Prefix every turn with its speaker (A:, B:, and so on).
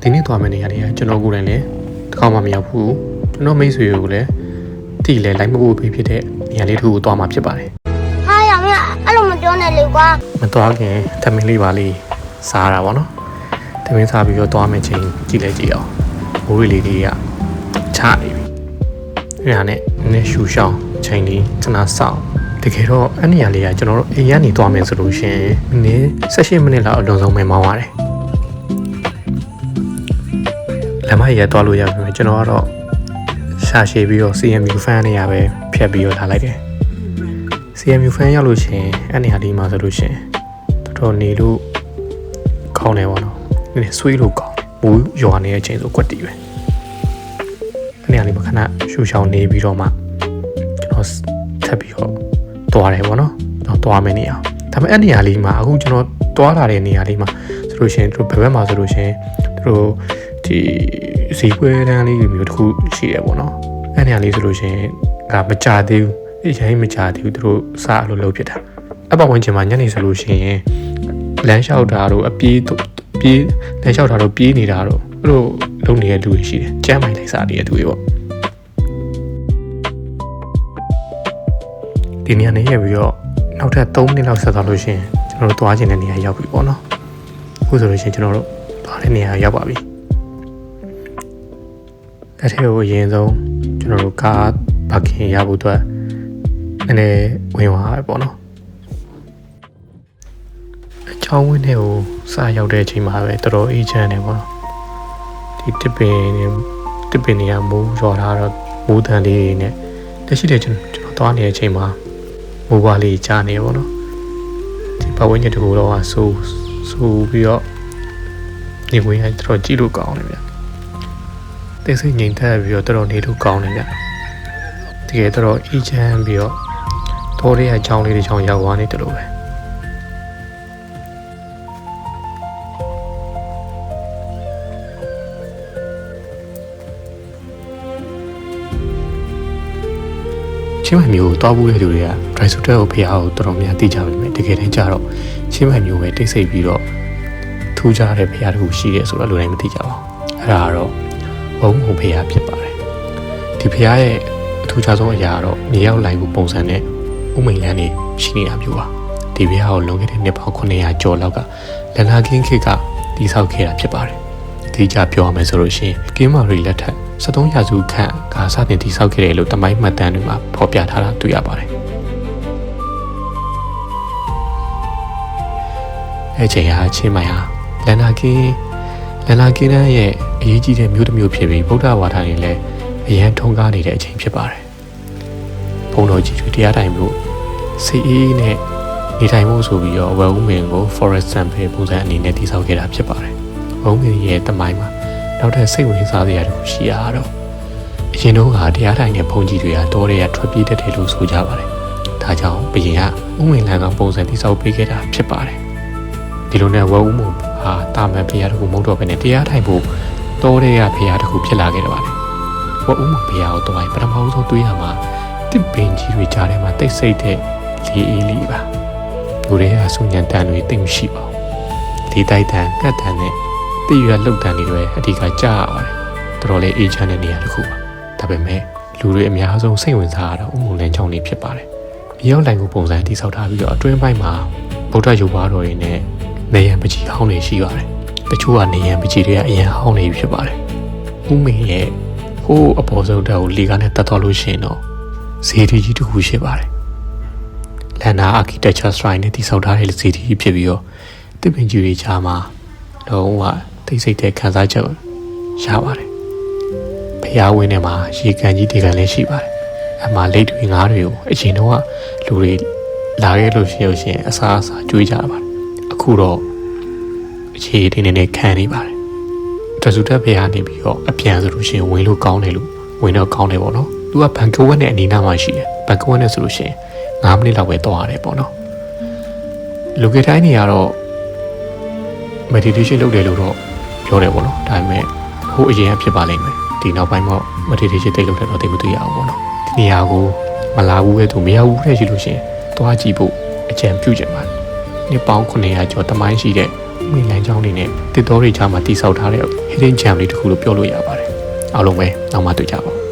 A: ဒီနေ့သွားမယ့်နေရာတွေကကျွန်တော်ကိုယ်တိုင်လည်းတစ်ခါမှမရောက်ဘူးကျွန်တော်မိတ်ဆွေကိုလည်းတိလည်းလိုက်မဖို့ပေးဖြစ်တဲ့နေရာလေးတစ်ခုကိုသွားမှာဖြစ်ပါတယ်
B: ဟာရမအဲ့လိုမပြောနဲ့လေကွာ
A: မသွားခင်တမင်းလေးပါလေးစားရတာပေါ့နော်တမင်းစားပြီးတော့သွားမယ့်ချိန်ကြည့်လိုက်ကြည့်အောင်မိုးရီလေးတွေကချနေပြီအဲ့ဒါနဲ့နည်းရှူရှောင်းချိန်လေးခဏစောင့်တကယ်တော့အဲ့နေရာလေးကကျွန်တော်တို့အိမ်ကနေသွားမယ်ဆိုလို့ရှိရင်နည်း18မိနစ်လောက်အလွန်ဆုံးပဲမောင်းရတယ်လမ်းမကြီးသွားလို့ရပြီကျွန်တော်ကတော့ရှာရှည်ပြီးတော့ CMU fan နေရာပဲဖြတ်ပြီးတော့လာလိုက်တယ် CMU fan ရောက်လို့ရှိရင်အဲ့နေရာလေးမှာဆိုလို့ရှိရင်တော်တော်နေလို့ကောင်းတယ်ပေါ့နော်နည်းဆွေးလို့ကောင်းဘူးရွာနေတဲ့အချိန်ဆိုကွက်တီပဲအဲ့နေရာလေးမှာခဏရှူရှောင်းနေပြီးတော့မှကျွန်တော်ထပ်ပြီးတော့သွားတယ်ပေါ့နော်တော့သွားမယ်နေရာဒါပေမဲ့အဲ့နေရာလေးမှာအခုကျွန်တော်သွားလာတဲ့နေရာလေးမှာဆိုလို့ရှိရင်သူတို့ဘယ်ဘက်မှာဆိုလို့ရှိရင်သူတို့ဒီဈေးပွဲတန်းလေးမျိုးတစ်ခုရှိတယ်ပေါ့နော်အဲ့နေရာလေးဆိုလို့ရှိရင်ကမကြသေးဘူးအရင်မကြသေးဘူးသူတို့စားအလိုလုပ်ဖြစ်တာအပဝန်းကျင်မှာညနေဆိုလို့ရှိရင်လမ်းလျှောက်တာတို့အပြေးလမ်းလျှောက်တာတို့ပြေးနေတာတို့အဲ့လိုလုပ်နေတဲ့လူတွေရှိတယ်ကျမ်းမိုင်လိုက်စားနေတဲ့သူတွေပေါ့ဒီနေရာနေရပြီးတော့နောက်ထပ်3မိနစ်လောက်ဆက်သွားလို့ရှိရင်ကျွန်တော်တို့သွားချင်တဲ့နေရာရောက်ပြီပေါ့နော်အခုဆိုလို့ရှိရင်ကျွန်တော်တို့သွားတဲ့နေရာရောက်ပါပြီအဲ့ဒီကိုအရင်ဆုံးကျွန်တော်တို့ကားပါကင်ရဖို့အတွက်နည်းနည်းဝင်သွားရပေါ့နော်အချောင်းဝင်းထဲကိုစရောက်တဲ့အချိန်မှာပဲတော်တော်အေးချမ်းနေပေါ့နော်ဒီတစ်ပင်နေရာမိုးရော်လာတော့မိုးတန်လေးနဲ့တရှိတဲ့ကျွန်တော်သွားနေတဲ့အချိန်မှာမိုးပွားလေးကြားနေပေါ့နော်ဒီပတ်ဝန်းကျင်တကူတော့ဆူပြီးတော့နေဝင်ရတော်ကြည့်လို့ကောင်းတယ်ဗျတိတ်ဆိတ်ငြိမ်သက်ပြီးတော့တော်တော်နေလို့ကောင်းတယ်ဗျတကယ်တော့အေးချမ်းပြီးတော့တော်ရဲအချောင်းလေးတစ်ချောင်းရောက်သွားနေတယ်လို့ပဲချင်းမိုင်မျိုးတောက်ဖို့တဲ့လူတွေက dry suit ကိုဖျားကိုတော်တော်များသိကြပါမယ်တကယ်တမ်းကျတော့ချင်းမိုင်မျိုးပဲတိတ်ဆိတ်ပြီးတော့ထူးခြားတဲ့ဖျားတစ်ခုရှိတယ်ဆိုတော့လူတိုင်းမသိကြပါဘူးအဲ့ဒါကတော့ဘုံဖျားဖြစ်ပါတယ်ဒီဖျားရဲ့အထူးခြားဆုံးအရာကတော့မြေရောက်လိုင်းကိုပုံစံနဲ့ဥမိန်လန်းနေရှိနေတာမျိုးပါဒီဖျားကိုလွန်ခဲ့တဲ့နှစ်ပေါင်း900ကျော်လောက်ကလန်နာကင်းခေတ်ကတည်ဆောက်ခဲ့တာဖြစ်ပါတယ်ဒီကြပြောရမယ်ဆိုလို့ရှိရင်ကင်းမာရီလက်ထက်73ရာစုခန့်ကစတင်တည်ဆောက်ခဲ့တယ်လို့တမိုင်းမှတ်တမ်းတွေမှာဖော်ပြထားတာတွေ့ရပါတယ်အဲ့ချိန်ဟာချင်းမိုင်ဟာလန်နာကင်းရဲ့အရေးကြီးတဲ့မြို့တစ်မြို့ဖြစ်ပြီးဗုဒ္ဓဝါဒတွေလည်းအရန်ထုံးကားနေတဲ့အချိန်ဖြစ်ပါတယ်ဘုံတော်ကြီးတွေတရားတိုင်မှုစီအေးနဲ့နေထိုင်မှုဆိုပြီးတော့ဝယ်ဦးမင်းကို forest sample ပုံစံအနေနဲ့တည်ဆောက်ခဲ့တာဖြစ်ပါတယ်ဝယ်ဦးမင်းရဲ့တမိုင်းမှာနောက်ထပ်စိတ်ဝင်စားစရာတခုရှိရတော့အရင်တော့တရားတိုင်တဲ့ဘုံကြီးတွေကတောတွေကထွက်ပြေးတတ်တယ်လို့ဆိုကြပါတယ်ဒါကြောင့်ဘရင်ကဦးမင်းလန်ကပုံစံတည်ဆောက်ပေးခဲ့တာဖြစ်ပါတယ်ဒီလိုနဲ့ဝယ်ဦးမဟာတာမန်ဖျားတခုမဟုတ်တော့ဘဲနဲ့တရားထိုင်ဖို့တောတွေကဖျားတခုဖြစ်လာခဲ့တယ်ပါလေဝယ်ဦးမဖျားကိုတော့ပထမဆုံးတွေးရမှာတစ်ပင်ကြီးတွေကြားထဲမှာတိတ်ဆိတ်တဲ့လေအေးလေးပါလူတွေကဆူညံတန်တွေတိတ်မရှိပါဘူးဒီတိုက်တန်ကတ်တန်နဲ့တိရွက်လှုပ်တန်တွေလည်းအဓိကကြားရပါတယ်တော်တော်လေးအေးချမ်းတဲ့နေရာတစ်ခုပါဒါပေမဲ့လူတွေအများဆုံးစိတ်ဝင်စားရတော့ဥမှုလန်းချောင်းလေးဖြစ်ပါတယ်မြေရောက်လိုင်ကိုပုံစံတိဆောက်ထားပြီးတော့အတွင်းပိုင်းမှာဗုဒ္ဓရုပ်ပါတော်တွေနဲ့နေရံပကြီးဟောင်းတွေရှိပါတယ်တချို့ကနေရံပကြီးတွေကအရင်ဟောင်းနေဖြစ်ပါတယ်ဥမင်းရဲ့ဟိုးအပေါ်ဆုံးတက်ကိုလေကားနဲ့တတ်သွားလို့ရှိရင်တော့ဇေဒီကြီးတစ်ခုရှိပါတယ်လန်နာ architecture style နဲ့တိဆောက်ထားတဲ့ဇေဒီကြီးဖြစ်ပြီးတော့တစ်ပင်ကြီးတွေကြားမှာလုံးဝသိစိတ်တဲ့ခန်းစားချက်ရပါတယ်ဖျားဝင်းထဲမှာရေကန်ကြီးတေကန်လည်းရှိပါတယ်အမှလိတ်တွေငါးတွေကိုအချိန်တော့လူတွေလာခဲ့လို့ရှိရင်အစားကျွေးကြပါတယ်အခုတော့အခြေအနေနဲ့ခံနေပါတယ်တဆူတက်ဖျားနေပြီးတော့အပြန်ဆိုလို့ရှိရင်ဝင်လို့ကောင်းတယ်လို့ဝင်တော့ကောင်းတယ်ပေါ့နော်သူကဘန်ကောက်နဲ့အနီးနားမှာရှိတယ်ဘန်ကောက်နဲ့ဆိုလို့ရှိရင်9မိနစ်လောက်ပဲသွားရတယ်ပေါ့နော်လူကတိုင်းနေရတော့ meditation လုပ်တယ်လို့တော့ပြောတယ်ပေါ့နော်ဒါပေမဲ့ဟိုအရင်ကဖြစ်ပါလိမ့်မယ်ဒီနောက်ပိုင်းမှာ meditation တိတ်လုပ်တယ်တော့တိတ်မသိရအောင်ပေါ့နော်ဒီနေရာကိုမလာဘူးပဲသူမရဘူးတဲ့ရှိလို့ရှိရင်သွားကြည့်ဖို့အကြံပြုချင်ပါတယ်နှစ်ပေါင်း900ကျော်တမိုင်းရှိတဲ့ မီလမ်းကြောင်းတွေနဲ့တစ်တော်တွေကြားမှာတိဆောက်ထားတဲ့ hidden gem လေးတစ်ခုလို့ပြောလို့ရပါတယ်အားလုံးပဲနောက်မှတွေ့ကြပါဦး